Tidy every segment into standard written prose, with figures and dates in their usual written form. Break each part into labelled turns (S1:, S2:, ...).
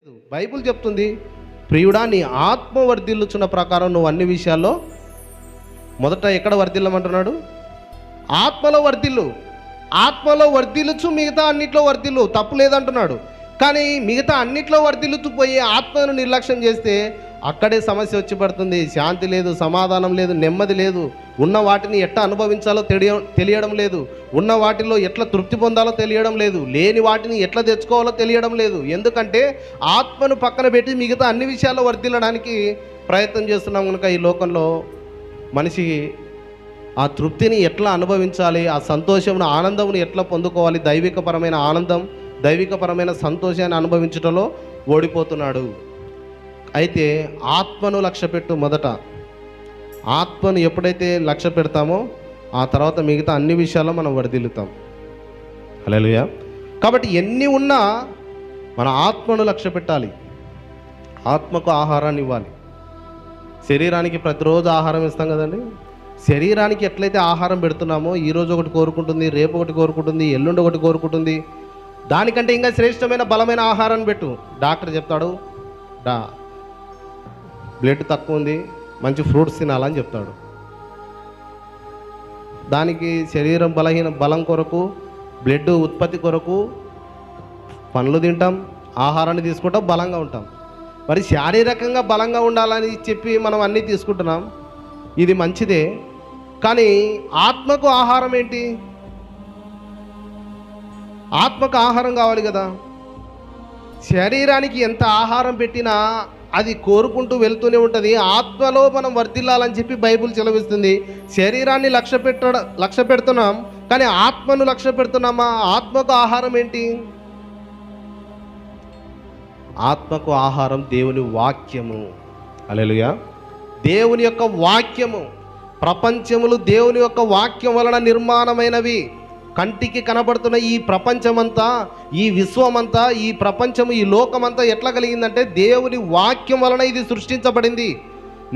S1: Bible చెప్తుంది, ప్రియుడా నీ ఆత్మ వర్ధిల్లుచున్న ప్రకారం నువ్వు అన్ని విషయాల్లో మొదట ఎక్కడ వర్ధిల్లమంటున్నాడు? ఆత్మలో వర్ధిల్లు. ఆత్మలో వర్ధిల్లుచు మిగతా అన్నిట్లో వర్ధిల్లు, తప్పు లేదంటున్నాడు. కానీ మిగతా అన్నిట్లో వర్ధిల్లుతూ పోయి ఆత్మను నిర్లక్ష్యం చేస్తే అక్కడే సమస్య వచ్చి పడుతుంది. శాంతి లేదు, సమాధానం లేదు, నెమ్మది లేదు. ఉన్న వాటిని ఎట్లా అనుభవించాలో తెలియడం లేదు. ఉన్న వాటిలో ఎట్లా తృప్తి పొందాలో తెలియడం లేదు. లేని వాటిని ఎట్లా తెచ్చుకోవాలో తెలియడం లేదు. ఎందుకంటే ఆత్మను పక్కన పెట్టి మిగతా అన్ని విషయాల్లో వర్ధిల్లడానికి ప్రయత్నం చేస్తున్నాం కనుక ఈ లోకంలో మనిషి ఆ తృప్తిని ఎట్లా అనుభవించాలి, ఆ సంతోషమును ఆనందమును ఎట్లా పొందుకోవాలి, దైవికపరమైన ఆనందం, దైవికపరమైన సంతోషాన్ని అనుభవించడంలో ఓడిపోతున్నాడు. అయితే ఆత్మను లక్ష్యపెట్టు. మొదట ఆత్మను ఎప్పుడైతే లక్ష్య పెడతామో ఆ తర్వాత మిగతా అన్ని విషయాల్లో మనం వర్ధిల్లుతాం. హల్లెలూయా. కాబట్టి ఎన్ని ఉన్నా మన ఆత్మను లక్ష్య పెట్టాలి. ఆత్మకు ఆహారాన్ని ఇవ్వాలి. శరీరానికి ప్రతిరోజు ఆహారం ఇస్తాం కదండి. శరీరానికి ఎట్లయితే ఆహారం పెడుతున్నామో ఈరోజు ఒకటి కోరుకుంటుంది, రేపు ఒకటి కోరుకుంటుంది, ఎల్లుండి ఒకటి కోరుకుంటుంది. దానికంటే ఇంకా శ్రేష్టమైన బలమైన ఆహారాన్ని పెట్టు. డాక్టర్ చెప్తాడు, బ్లడ్ తక్కువ ఉంది, మంచి ఫ్రూట్స్ తినాలని చెప్తాడు. దానికి శరీరం బలం కొరకు, బ్లడ్ ఉత్పత్తి కొరకు పండ్లు తింటాం, ఆహారాన్ని తీసుకుంటాం, బలంగా ఉంటాం. మరి శారీరకంగా బలంగా ఉండాలని చెప్పి మనం అన్నీ తీసుకుంటున్నాం. ఇది మంచిదే. కానీ ఆత్మకు ఆహారం ఏంటి? ఆత్మకు ఆహారం కావాలి కదా. శరీరానికి ఎంత ఆహారం పెట్టినా అది కోరుకుంటూ వెళ్తూనే ఉంటుంది. ఆత్మలో మనం వర్ధిల్లాలని చెప్పి బైబిల్ సెలవిస్తుంది. శరీరాన్ని లక్ష్య పెడుతున్నాం, కానీ ఆత్మను లక్ష్య పెడుతున్నామా? ఆత్మకు ఆహారం ఏంటి? ఆత్మకు ఆహారం దేవుని వాక్యము. హల్లెలూయా. దేవుని యొక్క వాక్యము. ప్రపంచములు దేవుని యొక్క వాక్యం వలన నిర్మాణమైనవి. కంటికి కనబడుతున్న ఈ ప్రపంచమంతా, ఈ విశ్వమంతా, ఈ ప్రపంచము, ఈ లోకమంతా ఎట్లా కలిగిందంటే దేవుని వాక్యం వలన ఇది సృష్టించబడింది.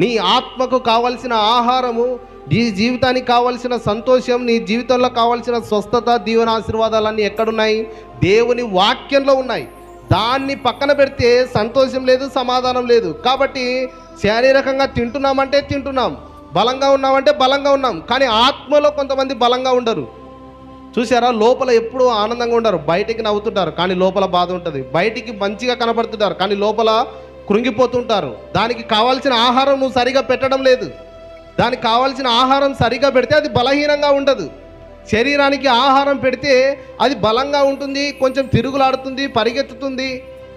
S1: నీ ఆత్మకు కావలసిన ఆహారము, నీ జీవితానికి కావలసిన సంతోషం, నీ జీవితంలో కావలసిన స్వస్థత, దీవెన, ఆశీర్వాదాలన్నీ ఎక్కడున్నాయి? దేవుని వాక్యంలో ఉన్నాయి. దాన్ని పక్కన పెడితే సంతోషం లేదు, సమాధానం లేదు. కాబట్టి శారీరకంగా తింటున్నామంటే తింటున్నాం, బలంగా ఉన్నామంటే బలంగా ఉన్నాం, కానీ ఆత్మలో కొంతమంది బలంగా ఉండరు. చూసారా? లోపల ఎప్పుడూ ఆనందంగా ఉండరు. బయటికి నవ్వుతుంటారు కానీ లోపల బాధ ఉంటుంది. బయటికి మంచిగా కనబడుతుంటారు కానీ లోపల కృంగిపోతుంటారు. దానికి కావాల్సిన ఆహారం నువ్వు సరిగా పెట్టడం లేదు. దానికి కావాల్సిన ఆహారం సరిగా పెడితే అది బలహీనంగా ఉండదు. శరీరానికి ఆహారం పెడితే అది బలంగా ఉంటుంది, కొంచెం తిరుగులాడుతుంది, పరిగెత్తుతుంది,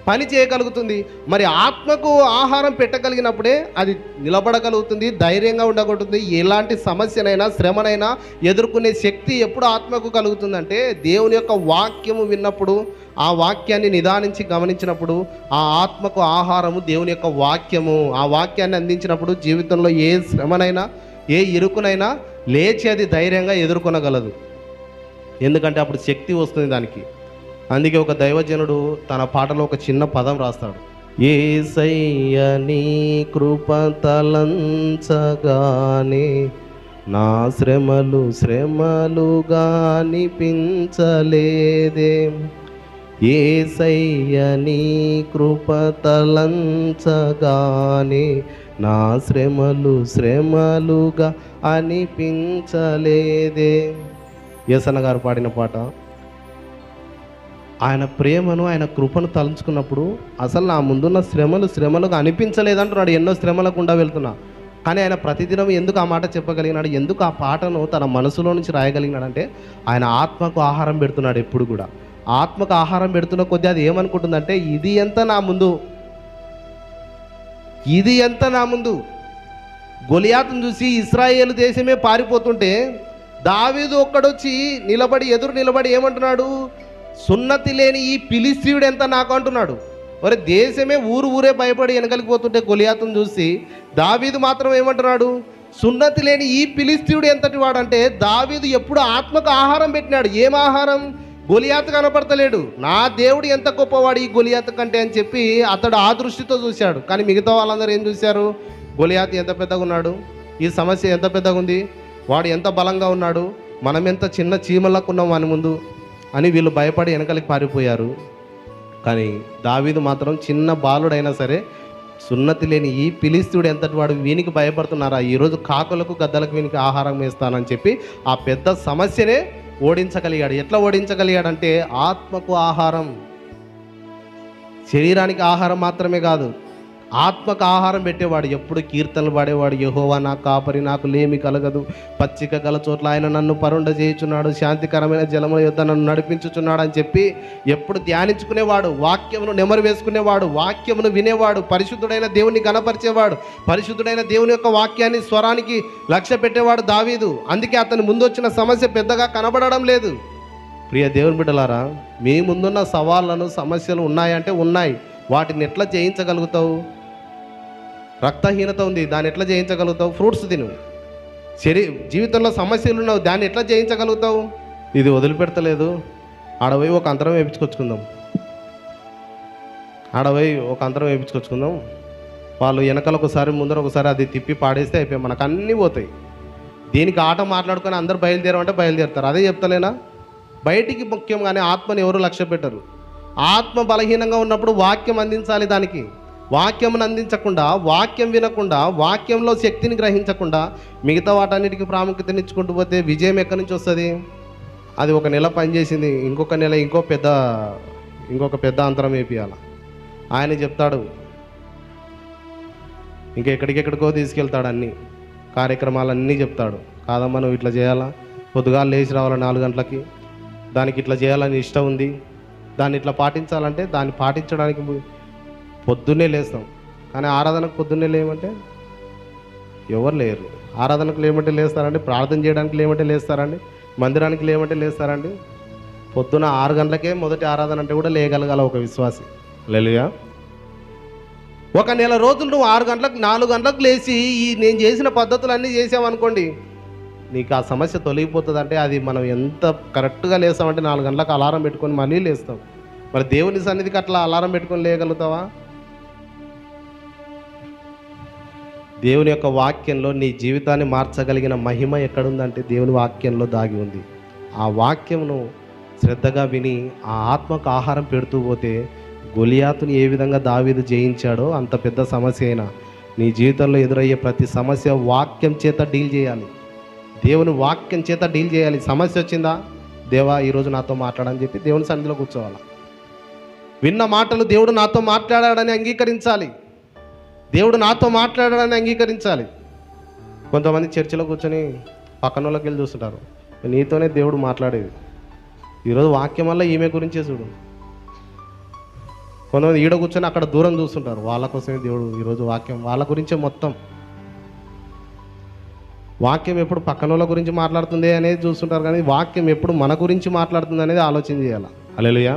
S1: పని చేయగలుగుతుంది. మరి ఆత్మకు ఆహారం పెట్టగలిగినప్పుడే అది నిలబడగలుగుతుంది, ధైర్యంగా ఉండగలుగుతుంది. ఎలాంటి సమస్యనైనా శ్రమనైనా ఎదుర్కొనే శక్తి ఎప్పుడు ఆత్మకు కలుగుతుందంటే దేవుని యొక్క వాక్యము విన్నప్పుడు, ఆ వాక్యాన్ని నిదానించి గమనించినప్పుడు, ఆ ఆత్మకు ఆహారము దేవుని యొక్క వాక్యము. ఆ వాక్యాన్ని అందించినప్పుడు జీవితంలో ఏ శ్రమనైనా, ఏ ఇరుకునైనా లేచి అది ధైర్యంగా ఎదుర్కొనగలదు. ఎందుకంటే అప్పుడు శక్తి వస్తుంది దానికి. అందుకే ఒక దైవజనుడు తన పాటలో ఒక చిన్న పదం రాస్తాడు. యేసయ్య నీ కృప తలంచగానే నా శ్రమలుగా అనిపించలేదే. యేసయ్య నీ కృప తలంచగానే నా శ్రమలుగా అనిపించలేదే. యేసన్న గారు పాడిన పాట. ఆయన ప్రేమను, ఆయన కృపను తలుచుకున్నప్పుడు అసలు నా ముందున్న శ్రమలుగా అనిపించలేదంటున్నాడు. ఎన్నో శ్రమలకు గుండా వెళ్తున్నా, కానీ ఆయన ప్రతిదినం ఎందుకు ఆ మాట చెప్పగలిగినాడు? ఎందుకు ఆ పాటను తన మనసులో నుంచి రాయగలిగినాడంటే ఆయన ఆత్మకు ఆహారం పెడుతున్నాడు. ఎప్పుడు కూడా ఆత్మకు ఆహారం పెడుతున్న కొద్దీ అది ఏమనుకుంటుందంటే ఇది ఎంత నా ముందు. గొలియాతును చూసి ఇశ్రాయేలు దేశమే పారిపోతుంటే దావీదు ఒక్కడొచ్చి ఎదురు నిలబడి ఏమంటున్నాడు? సున్నతి లేని ఈ ఫిలిష్తీయుడు ఎంత నాకు అంటున్నాడు. మరి దేశమే ఊరే భయపడి వెనకలికి పోతుంటే గొలియాతును చూసి దావీదు మాత్రం ఏమంటున్నాడు? సున్నతి లేని ఈ ఫిలిష్తీయుడు ఎంతటి వాడంటే దావీదు ఎప్పుడు ఆత్మకు ఆహారం పెట్టినాడు. ఏం ఆహారం? గొలియాతు కనపడతలేడు. నా దేవుడు ఎంత గొప్పవాడు ఈ గొలియాతు కంటే అని చెప్పి అతడు ఆ దృష్టితో చూశాడు. కానీ మిగతా వాళ్ళందరూ ఏం చూశారు? గొలియాతు ఎంత పెద్దగా ఉన్నాడు, ఈ సమస్య ఎంత పెద్దగా ఉంది, వాడు ఎంత బలంగా ఉన్నాడు, మనం ఎంత చిన్న చీమలకు ఉన్నాం వాని ముందు అని వీళ్ళు భయపడి వెనకలికి పారిపోయారు. కానీ దావీదు మాత్రం చిన్న బాలుడైనా సరే సున్నతి లేని ఈ ఫిలిష్తీయుడు ఎంతటి వాడు, వీనికి భయపడుతున్నారా, ఈరోజు కాకులకు గద్దలకు వీనికి ఆహారం వేస్తానని చెప్పి ఆ పెద్ద సమస్యనే ఓడించగలిగాడు. ఎట్లా ఓడించగలిగాడంటే ఆత్మకు ఆహారం, శరీరానికి ఆహారం మాత్రమే కాదు, ఆత్మకు ఆహారం పెట్టేవాడు. ఎప్పుడు కీర్తనలు పాడేవాడు. యెహోవా నా కాపరి, నాకు లేమి కలగదు, పచ్చిక గల చోట్ల ఆయన నన్ను పరుండ చేయుచున్నాడు, శాంతికరమైన జలముల యొద్ద నన్ను నడిపించుచున్నాడు అని చెప్పి ఎప్పుడు ధ్యానించుకునేవాడు. వాక్యమును నెమరు వేసుకునేవాడు, వాక్యమును వినేవాడు, పరిశుద్ధుడైన దేవుని గణపరిచేవాడు, పరిశుద్ధుడైన దేవుని యొక్క వాక్యాన్ని స్వరానికి లక్ష్య పెట్టేవాడు దావీదు. అందుకే అతని ముందు వచ్చిన సమస్య పెద్దగా కనబడడం లేదు. ప్రియ దేవుని బిడ్డలారా, మీ ముందున్న సవాళ్ళను సమస్యలు ఉన్నాయంటే ఉన్నాయి. వాటిని ఎట్లా జయించగలుగుతావు? రక్తహీనత ఉంది, దాన్ని ఎట్లా జయించగలుగుతావు? ఫ్రూట్స్ తిను. జీవితంలో సమస్యలు ఉన్నావు, దాన్ని ఎట్లా జయించగలుగుతావు? ఇది వదిలిపెడతలేదు, ఆడపోయి ఒక అంతరం వేయించుకొచ్చుకుందాం, ఆడపోయి ఒక అంతరం వేయించుకొచ్చుకుందాం. వాళ్ళు వెనకాల ఒకసారి ముందర ఒకసారి అది తిప్పి పాడేస్తే అయిపోయి మనకు అన్నీ పోతాయి. దీనికి ఆట మాట్లాడుకొని అందరూ బయలుదేరమంటే బయలుదేరుతారు. అదే చెప్తలేనా? బయటికి ముఖ్యం, కానీ ఆత్మని ఎవరు లక్ష్య పెట్టరు. ఆత్మ బలహీనంగా ఉన్నప్పుడు వాక్యం అందించాలి. దానికి వాక్యమును అందించకుండా, వాక్యం వినకుండా, వాక్యంలో శక్తిని గ్రహించకుండా మిగతా వాటన్నిటికీ ప్రాముఖ్యతనిచ్చుకుంటూ పోతే విజయం ఎక్కడి నుంచి వస్తుంది? అది ఒక నెల పనిచేసింది, ఇంకొక నెల ఇంకొక పెద్ద అంతరం వేపియాలి. ఆయన చెప్తాడు, ఇంకా ఎక్కడికెక్కడికో తీసుకెళ్తాడు, అన్ని కార్యక్రమాలన్నీ చెప్తాడు. కాదమ్మా నువ్వు ఇట్లా చేయాలా, పొద్దుగాల లేచి రావాలా 4 గంటలకి, దానికి ఇట్లా చేయాలని ఇష్టం ఉంది, దాన్ని ఇట్లా పాటించాలంటే దాన్ని పాటించడానికి పొద్దున్నే లేస్తాం. కానీ ఆరాధనకు పొద్దున్నే లేమంటే ఎవరు లేరు. ఆరాధనకు లేమంటే లేస్తారండి, ప్రార్థన చేయడానికి లేమంటే లేస్తారండి, మందిరానికి లేమంటే లేస్తారండి. పొద్దున 6 గంటలకే మొదటి ఆరాధన అంటే కూడా లేయగలగాల ఒక విశ్వాసి. హల్లెలూయా. ఒక నెల రోజులు నువ్వు 6 గంటలకు 4 గంటలకు లేచి నేను చేసిన పద్ధతులన్నీ చేసామనుకోండి, నీకు ఆ సమస్య తొలగిపోతుంది. అంటే అది మనం ఎంత కరెక్ట్గా లేస్తామంటే 4 గంటలకు అలారం పెట్టుకొని మళ్ళీ లేస్తాం. మరి దేవుని సన్నిధికి అట్లా అలారం పెట్టుకొని లేయగలుగుతావా? దేవుని యొక్క వాక్యంలో నీ జీవితాన్ని మార్చగలిగిన మహిమ ఎక్కడుందంటే దేవుని వాక్యంలో దాగి ఉంది. ఆ వాక్యమును శ్రద్ధగా విని ఆ ఆత్మకు ఆహారం పెడుతూ పోతే గొలియాతుని ఏ విధంగా దావీదు జయించాడో అంత పెద్ద సమస్య అయినా నీ జీవితంలో ఎదురయ్యే ప్రతి సమస్య వాక్యం చేత డీల్ చేయాలి. దేవుని వాక్యం చేత డీల్ చేయాలి. సమస్య వచ్చిందా, దేవా ఈరోజు నాతో మాట్లాడని చెప్పి దేవుని సన్నిధిలో కూర్చోవాలి. విన్న మాటలు దేవుడు నాతో మాట్లాడాడని అంగీకరించాలి. దేవుడు నాతో మాట్లాడాడని అంగీకరించాలి. కొంతమంది చర్చిలో కూర్చొని పక్కన వాళ్ళకి వెళ్ళి చూస్తుంటారు, నీతోనే దేవుడు మాట్లాడేది. ఈరోజు వాక్యం వల్ల ఈమె గురించే చూడు. కొంతమంది ఈడ కూర్చొని అక్కడ దూరం చూస్తుంటారు, వాళ్ళ కోసమే దేవుడు ఈరోజు వాక్యం వాళ్ళ గురించే మొత్తం. వాక్యం ఎప్పుడు పక్కన వాళ్ళ గురించి మాట్లాడుతుంది అనేది చూస్తుంటారు, కానీ వాక్యం ఎప్పుడు మన గురించి మాట్లాడుతుంది అనేది ఆలోచన చేయాలి. హల్లెలూయా.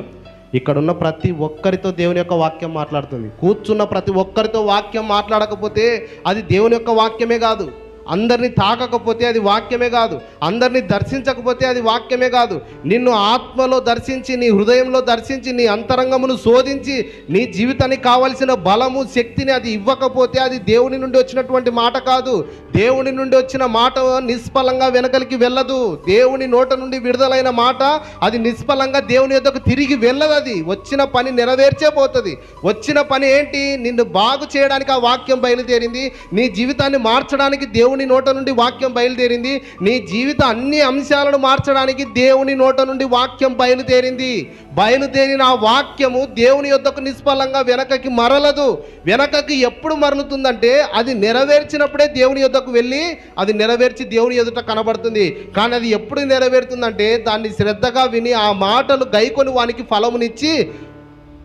S1: ఇక్కడున్న ప్రతి ఒక్కరితో దేవుని యొక్క వాక్యం మాట్లాడుతుంది. కూర్చున్న ప్రతి ఒక్కరితో వాక్యం మాట్లాడకపోతే అది దేవుని యొక్క వాక్యమే కాదు. అందరినీ తాకకపోతే అది వాక్యమే కాదు. అందరినీ దర్శించకపోతే అది వాక్యమే కాదు. నిన్ను ఆత్మలో దర్శించి, నీ హృదయంలో దర్శించి, నీ అంతరంగమును శోధించి, నీ జీవితానికి కావలసిన బలము శక్తిని అది ఇవ్వకపోతే అది దేవుని నుండి వచ్చినటువంటి మాట కాదు. దేవుని నుండి వచ్చిన మాట నిష్ఫలంగా వెనకలికి వెళ్ళదు. దేవుని నోట నుండి విడుదలైన మాట అది నిష్ఫలంగా దేవుని యొద్దకు తిరిగి వెళ్ళదు. అది వచ్చిన పని నెరవేర్చే పోతుంది. వచ్చిన పని ఏంటి? నిన్ను బాగు చేయడానికి ఆ వాక్యం బయలుదేరింది. నీ జీవితాన్ని మార్చడానికి దేవుని నోట నుండి వాక్యం బయలుదేరింది. నీ జీవిత అన్ని అంశాలను మార్చడానికి దేవుని నోట నుండి వాక్యం బయలుదేరింది. బయలుదేరిన ఆ వాక్యము దేవుని యొద్దకు నిష్ఫలంగా వెనకకి మరలదు. వెనకకి ఎప్పుడు మరలుతుందంటే అది నెరవేర్చినప్పుడే దేవుని యొద్దకు వెళ్ళి అది నెరవేర్చి దేవుని ఎదుట కనబడుతుంది. కానీ అది ఎప్పుడు నెరవేరుతుందంటే దాన్ని శ్రద్ధగా విని ఆ మాటలు గైకొని వానికి ఫలమునిచ్చి,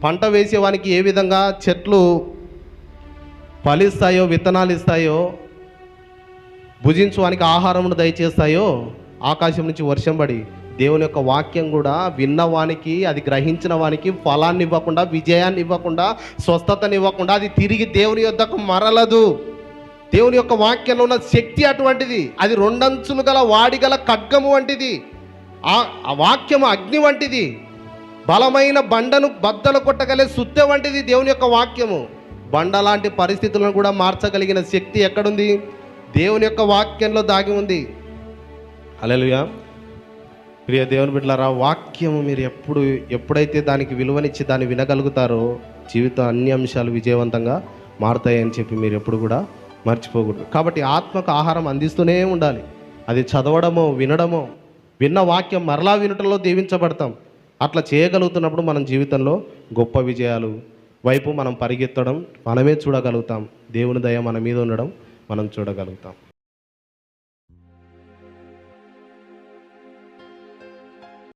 S1: పంట వేసేవానికి ఏ విధంగా చెట్లు ఫలిస్తాయో, విత్తనాలు ఇస్తాయో, భుజించువానికి ఆహారమును దయచేస్తాయో, ఆకాశం నుంచి వర్షం పడి దేవుని యొక్క వాక్యం కూడా విన్నవానికి, అది గ్రహించిన వానికి ఫలాన్ని ఇవ్వకుండా, విజయాన్ని ఇవ్వకుండా, స్వస్థతని ఇవ్వకుండా అది తిరిగి దేవుని యొద్దకు మరలదు. దేవుని యొక్క వాక్యంలో ఉన్న శక్తి అటువంటిది. అది 2 అంచులు గల వాడిగల ఖడ్గము వంటిది. ఆ వాక్యము అగ్ని వంటిది. బలమైన బండను బద్దలు కొట్టగలే సుత్తె వంటిది దేవుని యొక్క వాక్యము. బండ లాంటి పరిస్థితులను కూడా మార్చగలిగిన శక్తి ఎక్కడుంది? దేవుని యొక్క వాక్యంలో దాగి ఉంది. హల్లెలూయా. ప్రియ దేవుని బిడ్డలారా, వాక్యము మీరు ఎప్పుడైతే దానికి విలువనిచ్చి దాన్ని వినగలుగుతారో జీవితం అన్ని అంశాలు విజయవంతంగా మారుతాయని చెప్పి మీరు ఎప్పుడు కూడా మర్చిపోకూడదు. కాబట్టి ఆత్మకు ఆహారం అందిస్తూనే ఉండాలి. అది చదవడమో వినడమో, విన్న వాక్యం మరలా వినటంలో దీవించబడతాం. అట్లా చేయగలుగుతున్నప్పుడు మనం జీవితంలో గొప్ప విజయాలు వైపు మనం పరిగెత్తడం మనమే చూడగలుగుతాం. దేవుని దయ మన మీద ఉండడం మనం చూడగలుగుతాం.